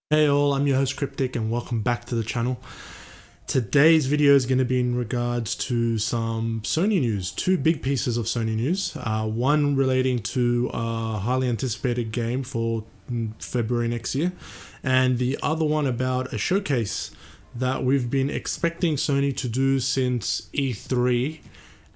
Hey all, I'm your host Cryptic and welcome back to the channel. Today's video is going to be in regards to some Sony news, two big pieces of Sony news. One relating to a highly anticipated game for February next year, and the other one about a showcase that we've been expecting Sony to do since E3,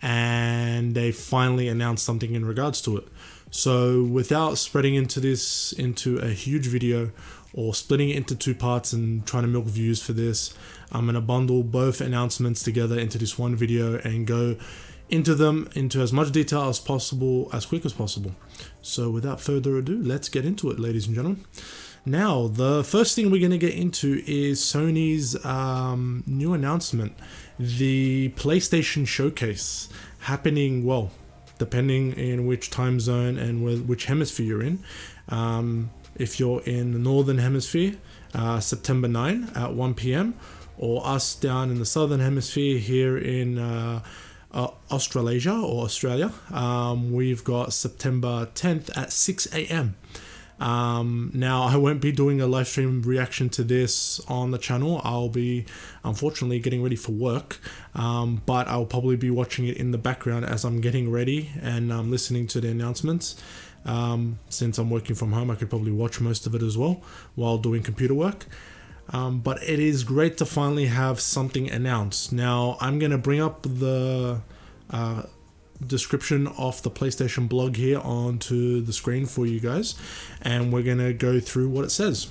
and they finally announced something in regards to it. So without spreading into a huge video or splitting it into two parts and trying to milk views for this, I'm going to bundle both announcements together into this one video and go into them into as much detail as possible, as quick as possible. So without further ado, let's get into it, ladies and gentlemen. Now, the first thing we're going to get into is Sony's new announcement, the PlayStation Showcase, happening, well, depending in which time zone and which hemisphere you're in. If you're in the Northern Hemisphere, September 9 at 1 p.m. or us down in the Southern Hemisphere here in Australasia or Australia, we've got September 10th at 6 a.m. Now, I won't be doing a live stream reaction to this on the channel. I'll be, unfortunately, getting ready for work, but I'll probably be watching it in the background as I'm getting ready and listening to the announcements. Since I'm working from home, I could probably watch most of it as well while doing computer work. But it is great to finally have something announced. Now, I'm going to bring up the description of the PlayStation blog here onto the screen for you guys, and we're going to go through what it says.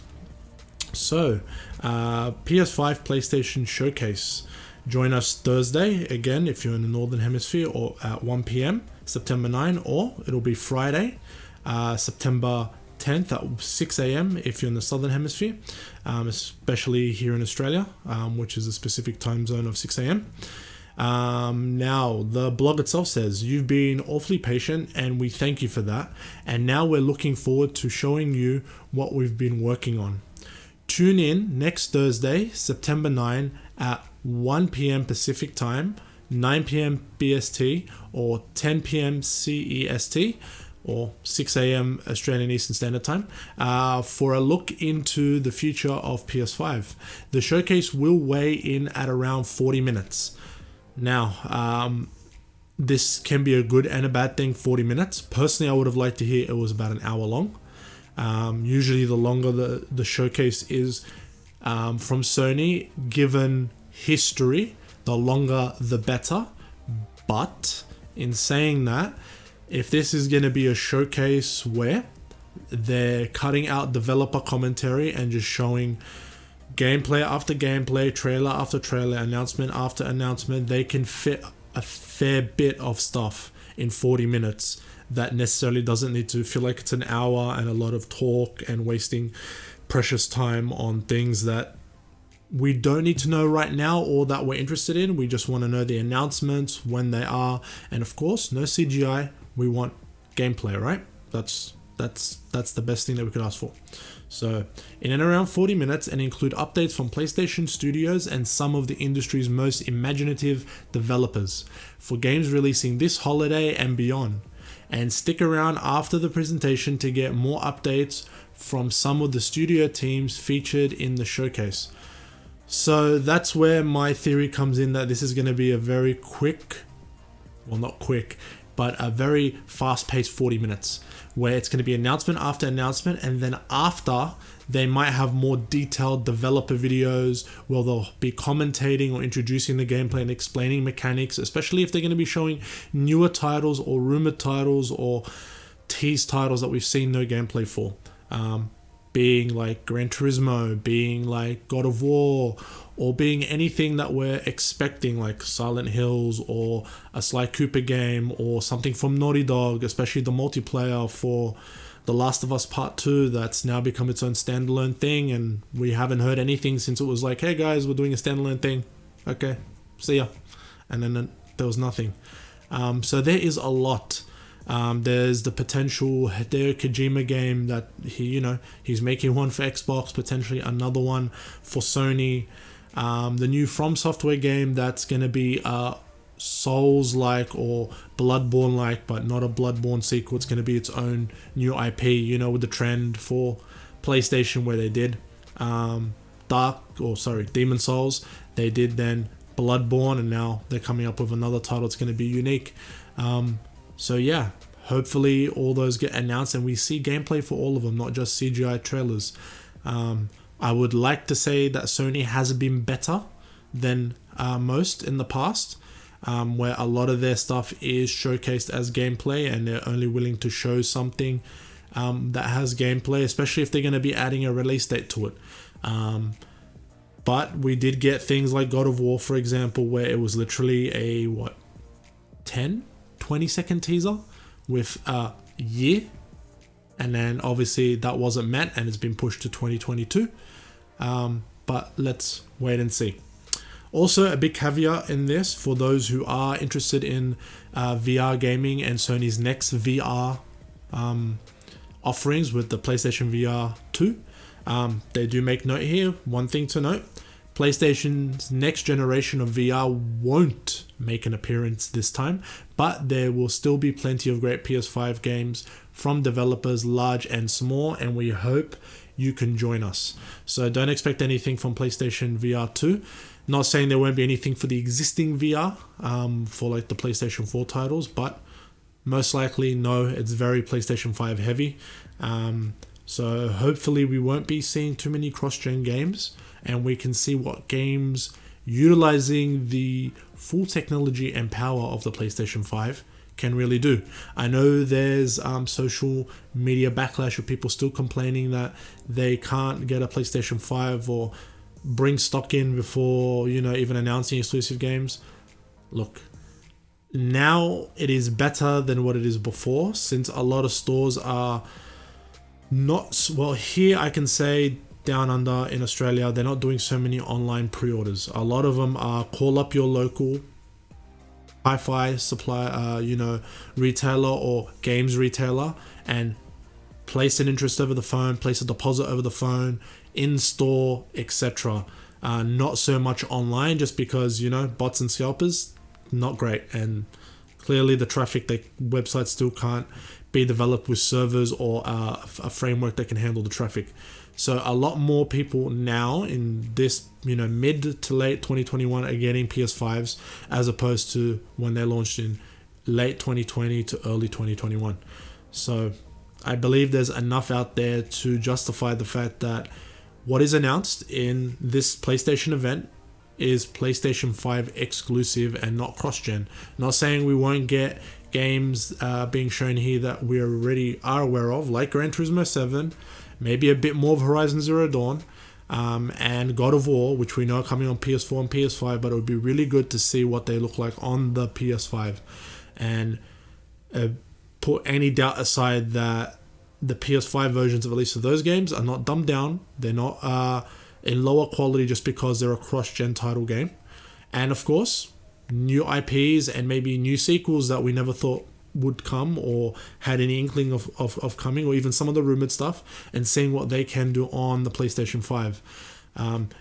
So, PS5 PlayStation Showcase. Join us Thursday, again, if you're in the Northern Hemisphere, or at 1 p.m, September 9, or it'll be Friday, September 10th at 6 a.m. if you're in the Southern Hemisphere, especially here in Australia, which is a specific time zone of 6 a.m. Now, the blog itself says, "You've been awfully patient and we thank you for that. And now we're looking forward to showing you what we've been working on. Tune in next Thursday, September 9 at 1 p.m. Pacific Time, 9 p.m. BST, or 10 p.m. CEST, or 6 a.m. Australian Eastern Standard Time, for a look into the future of PS5. The showcase will weigh in at around 40 minutes. Now, this can be a good and a bad thing, 40 minutes. Personally, I would have liked to hear it was about an hour long. Usually the longer the showcase is from Sony, given history, the longer the better. But in saying that, if this is going to be a showcase where they're cutting out developer commentary and just showing gameplay after gameplay, trailer after trailer, announcement after announcement, they can fit a fair bit of stuff in 40 minutes that necessarily doesn't need to feel like it's an hour and a lot of talk and wasting precious time on things that we don't need to know right now or that we're interested in. We just want to know the announcements, when they are, and of course, no CGI. We want gameplay, right? That's the best thing that we could ask for. So, in and around 40 minutes, and include updates from PlayStation Studios and some of the industry's most imaginative developers for games releasing this holiday and beyond. And stick around after the presentation to get more updates from some of the studio teams featured in the showcase. So that's where my theory comes in, that this is going to be a very quick, well, not quick, but a very fast-paced 40 minutes, where it's going to be announcement after announcement, and then after, they might have more detailed developer videos where they'll be commentating or introducing the gameplay and explaining mechanics, especially if they're going to be showing newer titles or rumored titles or teased titles that we've seen no gameplay for. Being like Gran Turismo, being like God of War, or being anything that we're expecting, like Silent Hills or a Sly Cooper game or something from Naughty Dog, especially the multiplayer for The Last of Us Part 2 that's now become its own standalone thing, and we haven't heard anything since it was like, hey guys, we're doing a standalone thing. Okay, see ya. And then there was nothing. So there is a lot. There's the potential Hideo Kojima game that he's making one for Xbox, potentially another one for Sony. The new From Software game that's going to be Souls-like or Bloodborne-like, but not a Bloodborne sequel. It's going to be its own new IP, with the trend for PlayStation where they did. Demon Souls. They did then Bloodborne, and now they're coming up with another title. It's going to be unique. So yeah, hopefully all those get announced and we see gameplay for all of them, not just CGI trailers. I would like to say that Sony has been better than most in the past, where a lot of their stuff is showcased as gameplay and they're only willing to show something that has gameplay, especially if they're going to be adding a release date to it. But we did get things like God of War, for example, where it was literally a 20 second teaser with a year, and then obviously that wasn't met and it's been pushed to 2022. But let's wait and see. Also, a big caveat in this for those who are interested in VR gaming and Sony's next VR offerings with the PlayStation VR 2. They do make note here. One thing to note: PlayStation's next generation of VR won't make an appearance this time, but there will still be plenty of great PS5 games from developers large and small, and we hope you can join us. So don't expect anything from PlayStation VR 2. Not saying there won't be anything for the existing VR for like the PlayStation 4 titles, but most likely no, it's very PlayStation 5 heavy. So hopefully we won't be seeing too many cross-gen games, and we can see what games utilizing the full technology and power of the PlayStation 5 can really do. I know there's social media backlash with people still complaining that they can't get a PlayStation 5 or bring stock in before, even announcing exclusive games. Look, now it is better than what it is before, since a lot of stores are not, well, here I can say down under in Australia, they're not doing so many online pre-orders. A lot of them are call up your local hi-fi supply, retailer or games retailer and place an interest over the phone, place a deposit over the phone, in store, etc. Not so much online, just because bots and scalpers, not great, and clearly the traffic, the websites still can't be developed with servers or a framework that can handle the traffic. So a lot more people now in this mid to late 2021 are getting PS5s, as opposed to when they launched in late 2020 to early 2021. So I believe there's enough out there to justify the fact that what is announced in this PlayStation event is PlayStation 5 exclusive and not cross-gen. Not saying we won't get games being shown here that we already are aware of, like Gran Turismo 7, maybe a bit more of Horizon Zero Dawn, and God of War, which we know are coming on PS4 and PS5, but it would be really good to see what they look like on the PS5. And put any doubt aside that the PS5 versions of at least of those games are not dumbed down. They're not in lower quality just because they're a cross-gen title game. And of course, new IPs and maybe new sequels that we never thought would come or had any inkling of coming, or even some of the rumored stuff, and seeing what they can do on the PlayStation 5.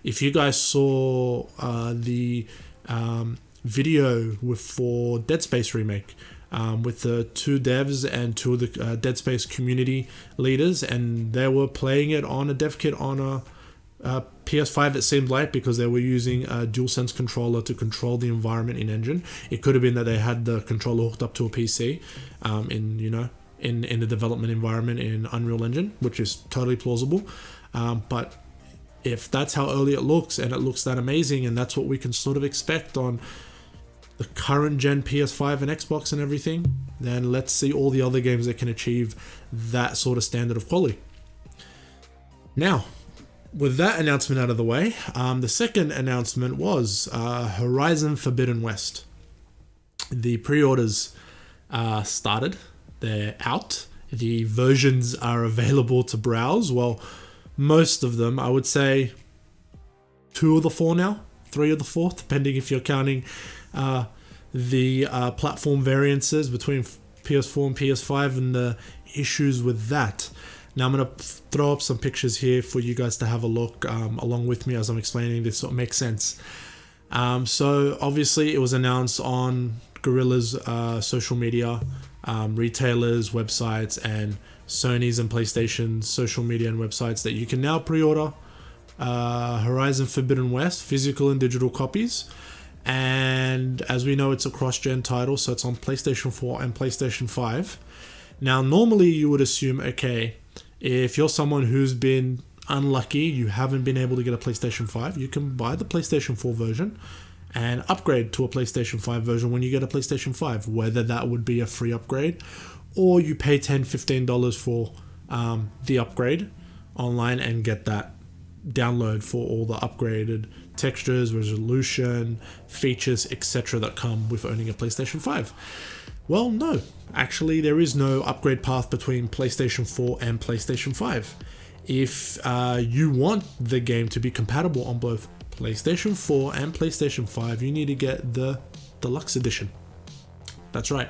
If you guys saw the video for Dead Space Remake, with the two devs and two of the Dead Space community leaders, and they were playing it on a dev kit on a PS5, it seemed like, because they were using a DualSense controller to control the environment in engine. It could have been that they had the controller hooked up to a PC in the development environment in Unreal Engine, which is totally plausible. But if that's how early it looks, and it looks that amazing, and that's what we can sort of expect on the current gen PS5 and Xbox and everything, then let's see all the other games that can achieve that sort of standard of quality. Now, with that announcement out of the way, the second announcement was Horizon Forbidden West. The pre-orders started. They're out. The versions are available to browse. Well, most of them, I would say 2 of the 4 now, 3 of the 4, depending if you're counting the platform variances between PS4 and PS5 and the issues with that. Now I'm going to throw up some pictures here for you guys to have a look along with me as I'm explaining this, so it makes sense. So obviously it was announced on Guerrilla's social media, retailers, websites, and Sony's and PlayStation's social media and websites that you can now pre-order Horizon Forbidden West, physical and digital copies. And as we know, it's a cross-gen title, so it's on PlayStation 4 and PlayStation 5. Now, normally you would assume, okay, if you're someone who's been unlucky, you haven't been able to get a PlayStation 5, you can buy the PlayStation 4 version and upgrade to a PlayStation 5 version when you get a PlayStation 5, whether that would be a free upgrade or you pay $10, $15 for the upgrade online and get that download for all the upgraded textures, resolution, features, etc. that come with owning a PlayStation 5. Well, no. Actually, there is no upgrade path between PlayStation 4 and PlayStation 5. If you want the game to be compatible on both PlayStation 4 and PlayStation 5, you need to get the Deluxe Edition. That's right.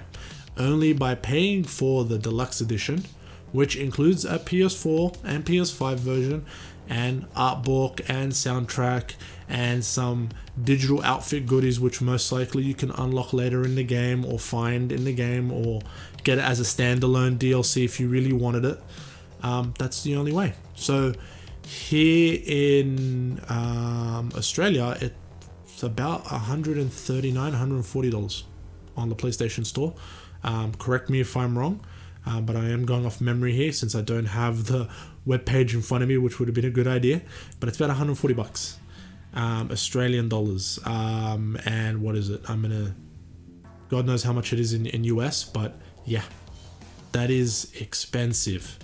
Only by paying for the Deluxe Edition, which includes a PS4 and PS5 version, and art book and soundtrack and some digital outfit goodies, which most likely you can unlock later in the game or find in the game or get it as a standalone DLC if you really wanted it. That's the only way. So here in Australia, it's about $139, $140 on the PlayStation Store. Correct me if I'm wrong. But I am going off memory here since I don't have the web page in front of me, which would have been a good idea. But it's about $140 Australian dollars. And what is it? God knows how much it is in US, but yeah, that is expensive.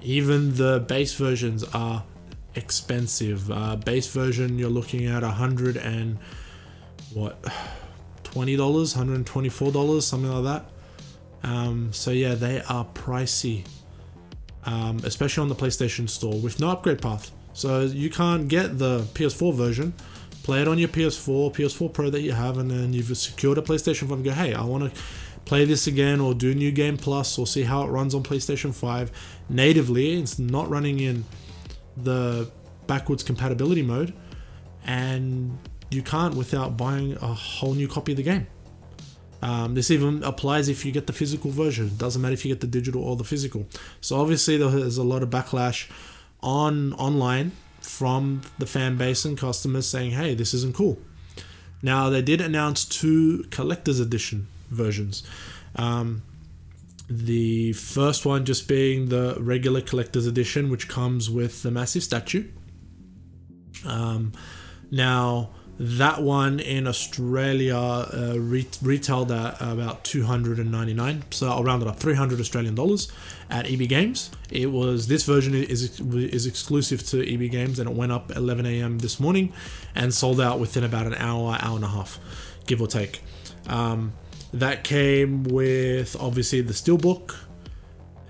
Even the base versions are expensive. Base version, you're looking at $120, $124, something like that. So yeah, they are pricey, especially on the PlayStation Store with no upgrade path. So you can't get the PS4 version, play it on your PS4 Pro that you have, and then you've secured a PlayStation 5 and go, hey, I want to play this again or do New Game Plus or see how it runs on PlayStation 5 natively. It's not running in the backwards compatibility mode, and you can't without buying a whole new copy of the game. This even applies if you get the physical version. It doesn't matter if you get the digital or the physical. So obviously there's a lot of backlash online from the fan base and customers saying, hey, this isn't cool. Now, they did announce 2 collector's edition versions. The first one just being the regular collector's edition, which comes with the massive statue. Now, that one in Australia retailed at about $299, so I'll round it up, $300 Australian dollars at EB Games. This version is exclusive to EB Games, and it went up 11 a.m. this morning and sold out within about an hour and a half, give or take. That came with obviously the steelbook,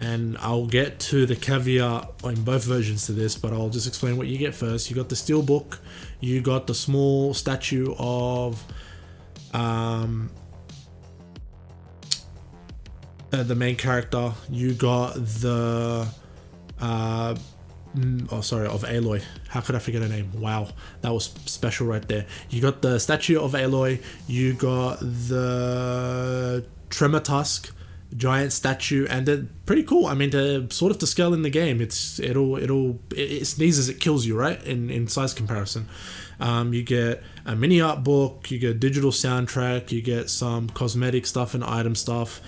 and I'll get to the caveat in both versions to this, but I'll just explain what you get first. You got the steelbook, you got the small statue of the main character, you got the of Aloy. How could I forget her name? Wow, that was special right there. You got the statue of Aloy, you got the Tremor Tusk giant statue, and they're pretty cool. I mean, they're sort of to scale in the game. It sneezes, it kills you, right? In size comparison. You get a mini art book, you get a digital soundtrack, you get some cosmetic stuff and item stuff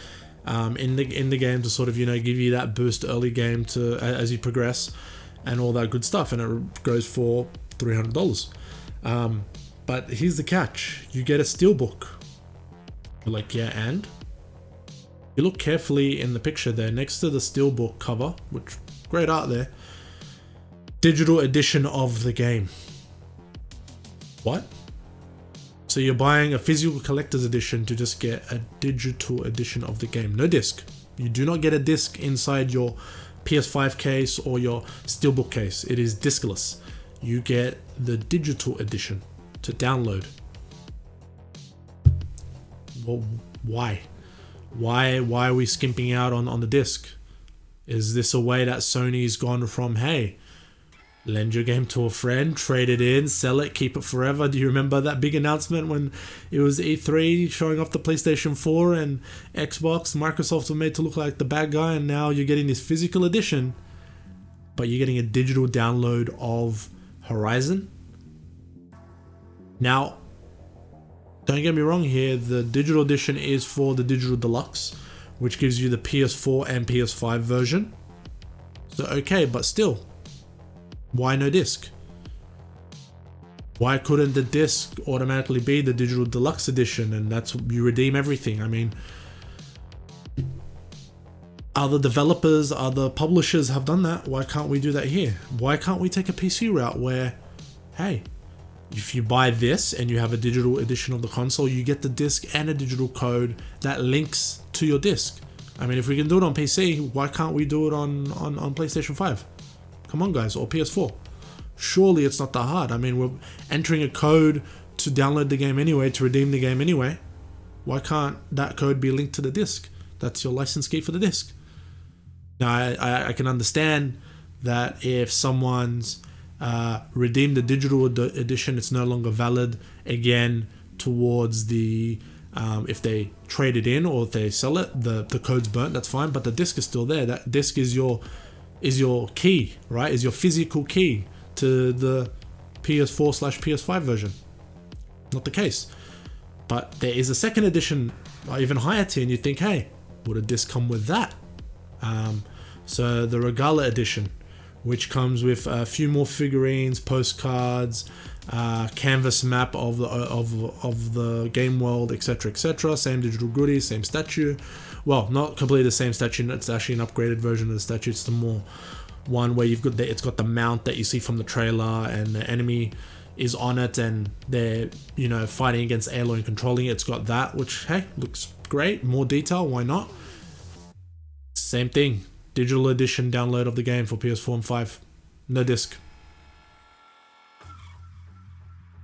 in the game to sort of, give you that boost early game to as you progress and all that good stuff, and it goes for $300. But here's the catch: you get a steelbook. You're like, yeah, and you look carefully in the picture there next to the steelbook cover, which great art there. Digital edition of the game. What? So you're buying a physical collector's edition to just get a digital edition of the game. No disc. You do not get a disc inside your PS5 case or your steelbook case. It is discless. You get the digital edition to download. Well, why? Why are we skimping out on the disc? Is this a way that Sony's gone from, hey, lend your game to a friend, trade it in, sell it, keep it forever? Do you remember that big announcement when it was E3 showing off the PlayStation 4 and Xbox? Microsoft were made to look like the bad guy, and now you're getting this physical edition, but you're getting a digital download of Horizon. Now, don't get me wrong here, the digital edition is for the digital deluxe, which gives you the PS4 and PS5 version. So okay, but still, why no disc? Why couldn't the disc automatically be the digital deluxe edition, and that's, you redeem everything? I mean, other developers, other publishers have done that. Why can't we do that here? Why can't we take a PC route where, hey, if you buy this and you have a digital edition of the console, you get the disc and a digital code that links to your disc. I mean, if we can do it on PC, why can't we do it on PlayStation 5? Come on, guys, or PS4. Surely it's not that hard. I mean, we're entering a code to download the game anyway, to redeem the game anyway. Why can't that code be linked to the disc? That's your license key for the disc. Now, I can understand that if someone's redeemed the digital edition, it's no longer valid again towards the if they trade it in or if they sell it, the code's burnt, that's fine, but the disc is still there. That disc is your key, right? Is your physical key to the PS4/PS5 version. Not the case. But there is a second edition, even higher tier, and you think, hey, would a disc come with that? So the Regala edition, which comes with a few more figurines, postcards, canvas map of the game world, etc., etc. Same digital goodies, same statue. Well, not completely the same statue. It's actually an upgraded version of the statue. It's the more one where you've got it's got the mount that you see from the trailer, and the enemy is on it, and they're fighting against Aloy and controlling it. It's got that, which, hey, looks great. More detail, why not? Same thing. Digital edition download of the game for PS4 and 5. No disc.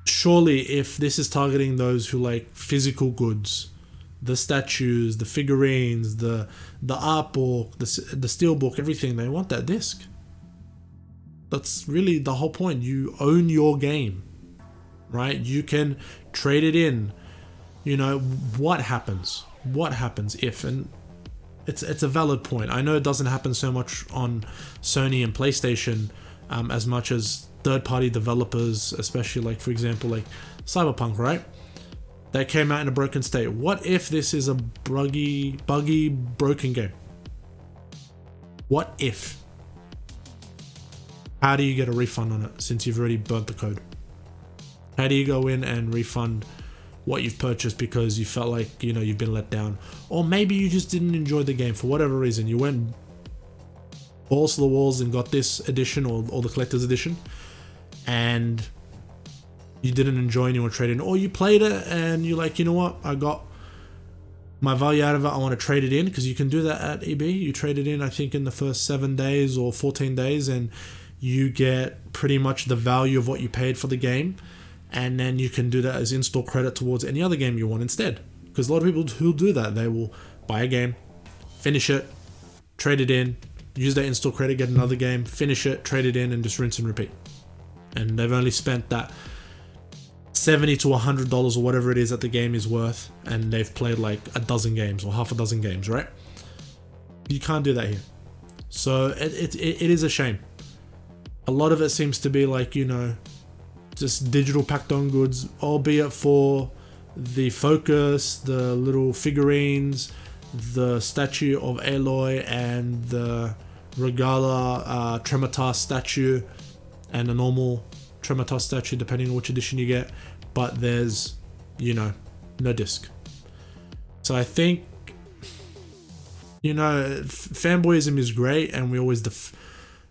Surely, if this is targeting those who like physical goods, the statues, the figurines, the art book, the steelbook, everything, they want that disc. That's really the whole point. You own your game, right? You can trade it in. What happens? What happens if? And it's a valid point. I know it doesn't happen so much on Sony and PlayStation as much as third-party developers, especially like, for example, like Cyberpunk, right? They came out in a broken state. What if this is a buggy, broken game? What if? How do you get a refund on it since you've already burnt the code? How do you go in and refund what you've purchased because you felt like, you've been let down? Or maybe you just didn't enjoy the game for whatever reason. You went balls to the walls and got this edition or the collector's edition, and you didn't enjoy any more trading, or you played it and you're like, you know what, I got my value out of it, I want to trade it in, because you can do that at EB. You trade it in, I think, in the first 7 days or 14 days, and you get pretty much the value of what you paid for the game, and then you can do that as in-store credit towards any other game you want instead. Because a lot of people who do that, they will buy a game, finish it, trade it in, use that in-store credit, get another game, finish it, trade it in, and just rinse and repeat. And they've only spent that $70 to $100 or whatever it is that the game is worth, and they've played like a dozen games or half a dozen games, right? You can't do that here. So it is a shame. A lot of it seems to be like, just digital packed on goods, albeit for the Focus, the little figurines, the statue of Aloy, and the Regala Trematas statue, and a normal Trematas statue, depending on which edition you get. But there's, no disc. So I think, fanboyism is great, and we always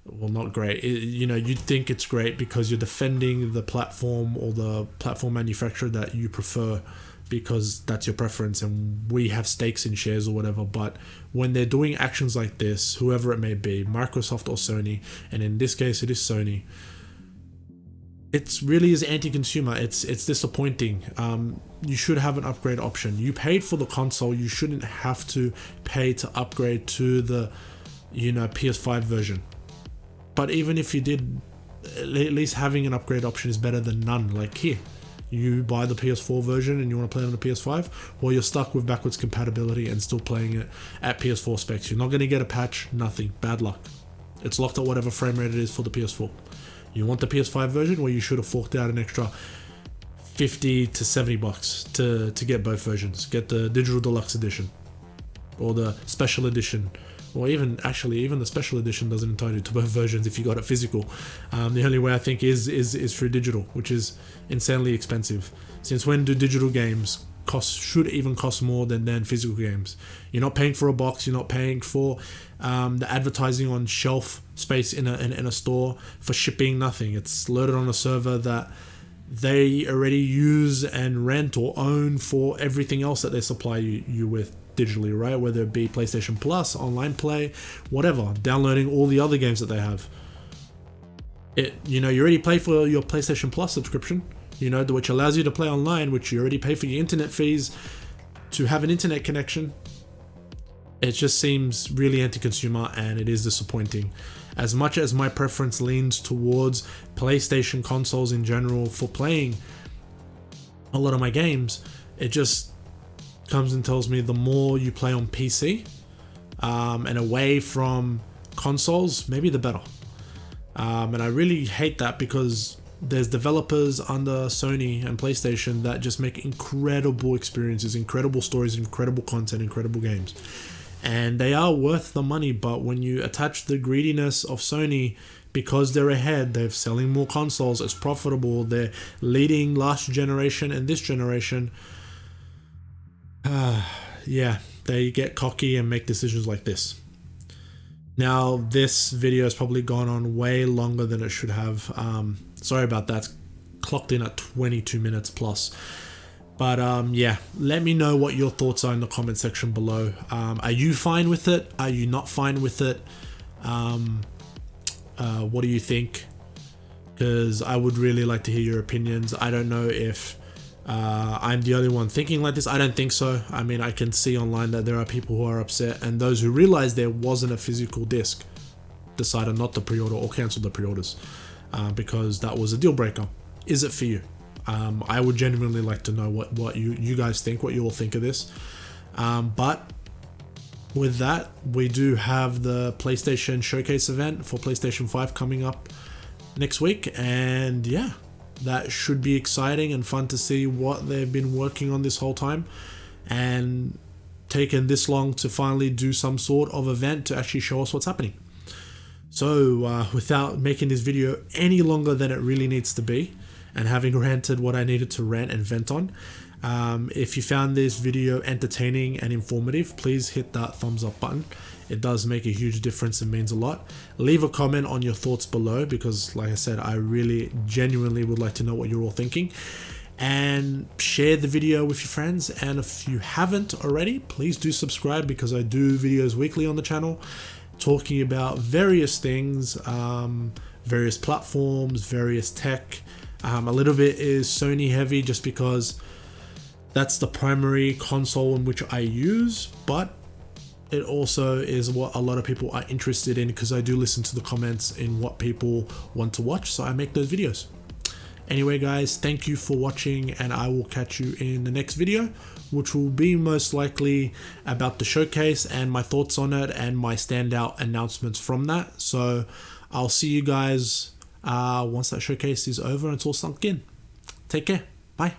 well, not great. You'd think it's great because you're defending the platform or the platform manufacturer that you prefer, because that's your preference, and we have stakes in shares or whatever. But when they're doing actions like this, whoever it may be, Microsoft or Sony, and in this case it is Sony, it really is anti-consumer. It's disappointing. You should have an upgrade option. You paid for the console, you shouldn't have to pay to upgrade to the PS5 version. But even if you did, at least having an upgrade option is better than none. Like here, you buy the PS4 version and you want to play it on the PS5, well, you're stuck with backwards compatibility and still playing it at PS4 specs. You're not going to get a patch, nothing. Bad luck. It's locked at whatever frame rate it is for the PS4. You want the PS5 version? Well, you should have forked out an extra 50 to 70 bucks to get both versions. Get the digital deluxe edition or the special edition, or even the special edition doesn't entitle you to both versions if you got it physical. The only way I think is through digital, which is insanely expensive. Since when do digital games should even cost more than physical games? You're not paying for a box, you're not paying for the advertising on shelf space in a store, for shipping, nothing. It's loaded on a server that they already use and rent or own for everything else that they supply you with digitally, right? Whether it be PlayStation Plus, online play, whatever, downloading all the other games that they have. You already pay for your PlayStation Plus subscription, which allows you to play online, which you already pay for your internet fees to have an internet connection. It just seems really anti-consumer, and it is disappointing. As much as my preference leans towards PlayStation consoles in general for playing a lot of my games, it just comes and tells me the more you play on PC and away from consoles, maybe the better. And I really hate that, because there's developers under Sony and PlayStation that just make incredible experiences, incredible stories, incredible content, incredible games. And they are worth the money, but when you attach the greediness of Sony, because they're ahead, they're selling more consoles, it's profitable, they're leading last generation and this generation, they get cocky and make decisions like this. Now, this video has probably gone on way longer than it should have. Sorry about that. It's clocked in at 22 minutes plus. But let me know what your thoughts are in the comment section below. Are you fine with it? Are you not fine with it? What do you think? Because I would really like to hear your opinions. I don't know if I'm the only one thinking like this. I don't think so. I mean, I can see online that there are people who are upset, and those who realize there wasn't a physical disc decided not to pre-order or cancel the pre-orders because that was a deal breaker. Is it for you? I would genuinely like to know what you guys think, what you all think of this. But with that, we do have the PlayStation Showcase event for PlayStation 5 coming up next week, and yeah, that should be exciting and fun to see what they've been working on this whole time and taken this long to finally do some sort of event to actually show us what's happening. So without making this video any longer than it really needs to be, and having ranted what I needed to rant and vent on, if you found this video entertaining and informative, please hit that thumbs up button. It does make a huge difference and means a lot. Leave a comment on your thoughts below, because like I said, I really genuinely would like to know what you're all thinking. And share the video with your friends, and if you haven't already, please do subscribe, because I do videos weekly on the channel talking about various things, various platforms, various tech. A little bit is Sony heavy just because that's the primary console in which I use, but it also is what a lot of people are interested in, because I do listen to the comments in what people want to watch, so I make those videos. Anyway guys, thank you for watching, and I will catch you in the next video, which will be most likely about the showcase and my thoughts on it and my standout announcements from that. So I'll see you guys once that showcase is over and it's all sunk in. Take care. Bye.